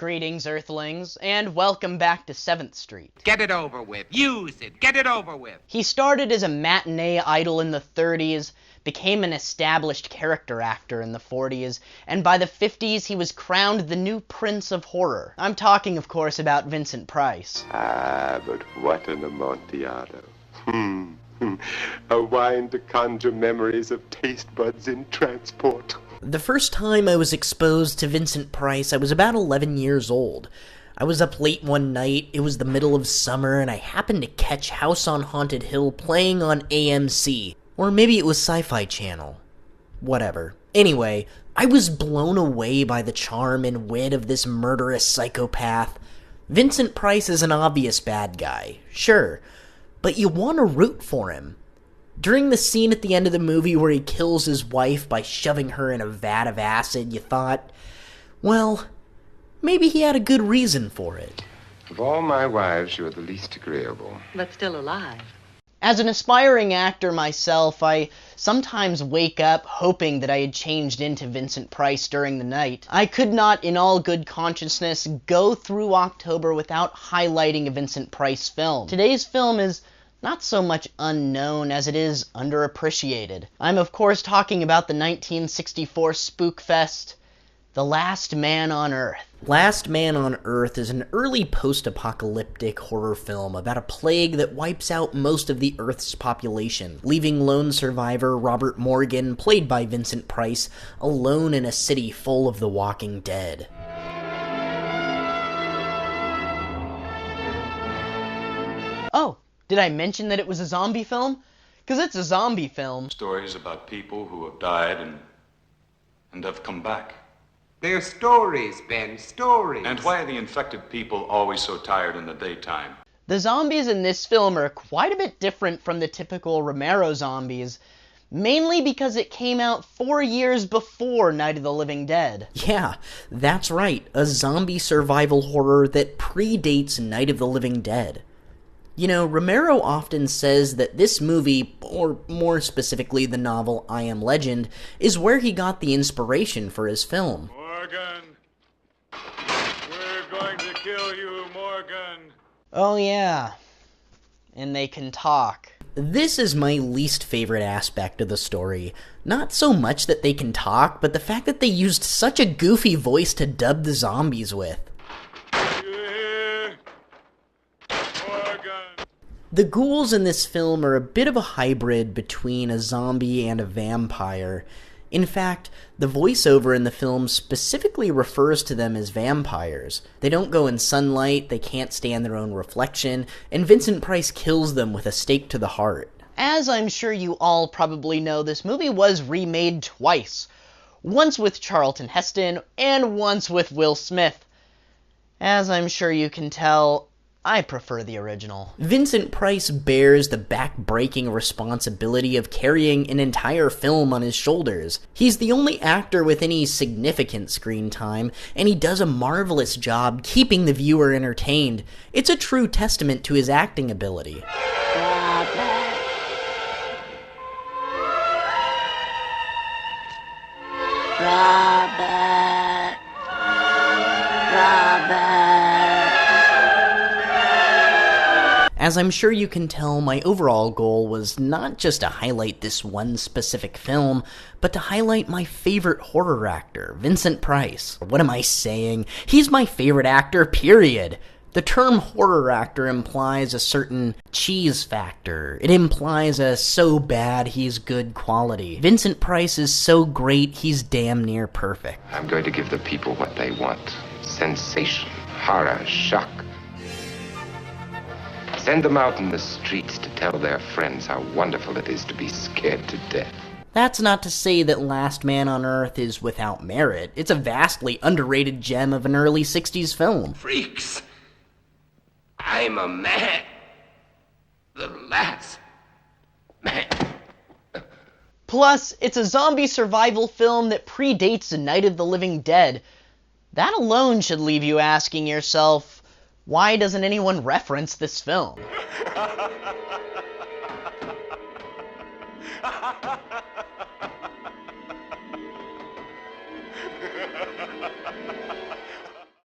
Greetings, Earthlings, and welcome back to 7th Street. Get it over with. Use it. Get it over with. He started as a matinee idol in the 30s, became an established character actor in the 40s, and by the 50s he was crowned the new Prince of Horror. I'm talking, of course, about Vincent Price. Ah, but what an Amontillado. A wine to conjure memories of taste buds in transport. The first time I was exposed to Vincent Price, I was about 11 years old. I was up late one night, it was the middle of summer, and I happened to catch House on Haunted Hill playing on AMC. Or maybe it was Sci-Fi Channel. Whatever. Anyway, I was blown away by the charm and wit of this murderous psychopath. Vincent Price is an obvious bad guy, sure, but you want to root for him. During the scene at the end of the movie where he kills his wife by shoving her in a vat of acid, you thought, well, maybe he had a good reason for it. Of all my wives, you are the least agreeable. But still alive. As an aspiring actor myself, I sometimes wake up hoping that I had changed into Vincent Price during the night. I could not, in all good consciousness, go through October without highlighting a Vincent Price film. Today's film is not so much unknown as it is underappreciated. I'm of course talking about the 1964 spookfest, The Last Man on Earth. Last Man on Earth is an early post-apocalyptic horror film about a plague that wipes out most of the Earth's population, leaving lone survivor Robert Morgan, played by Vincent Price, alone in a city full of the walking dead. Oh, did I mention that it was a zombie film? Because it's a zombie film. Stories about people who have died and have come back. They're stories, Ben, stories. And why are the infected people always so tired in the daytime? The zombies in this film are quite a bit different from the typical Romero zombies, mainly because it came out 4 years before Night of the Living Dead. Yeah, that's right, a zombie survival horror that predates Night of the Living Dead. You know, Romero often says that this movie, or more specifically the novel I Am Legend, is where he got the inspiration for his film. Morgan! We're going to kill you, Morgan! Oh yeah, and they can talk. This is my least favorite aspect of the story. Not so much that they can talk, but the fact that they used such a goofy voice to dub the zombies with. The ghouls in this film are a bit of a hybrid between a zombie and a vampire. In fact, the voiceover in the film specifically refers to them as vampires. They don't go in sunlight, they can't stand their own reflection, and Vincent Price kills them with a stake to the heart. As I'm sure you all probably know, this movie was remade twice. Once with Charlton Heston, and once with Will Smith. As I'm sure you can tell, I prefer the original. Vincent Price bears the back-breaking responsibility of carrying an entire film on his shoulders. He's the only actor with any significant screen time, and he does a marvelous job keeping the viewer entertained. It's a true testament to his acting ability. Robert. Robert. As I'm sure you can tell, my overall goal was not just to highlight this one specific film, but to highlight my favorite horror actor, Vincent Price. What am I saying? He's my favorite actor, period. The term horror actor implies a certain cheese factor. It implies a so bad he's good quality. Vincent Price is so great, he's damn near perfect. I'm going to give the people what they want. Sensation, horror, shock. Send them out in the streets to tell their friends how wonderful it is to be scared to death. That's not to say that Last Man on Earth is without merit. It's a vastly underrated gem of an early 60s film. Freaks! I'm a man. The last man. Plus, it's a zombie survival film that predates Night of the Living Dead. That alone should leave you asking yourself, why doesn't anyone reference this film?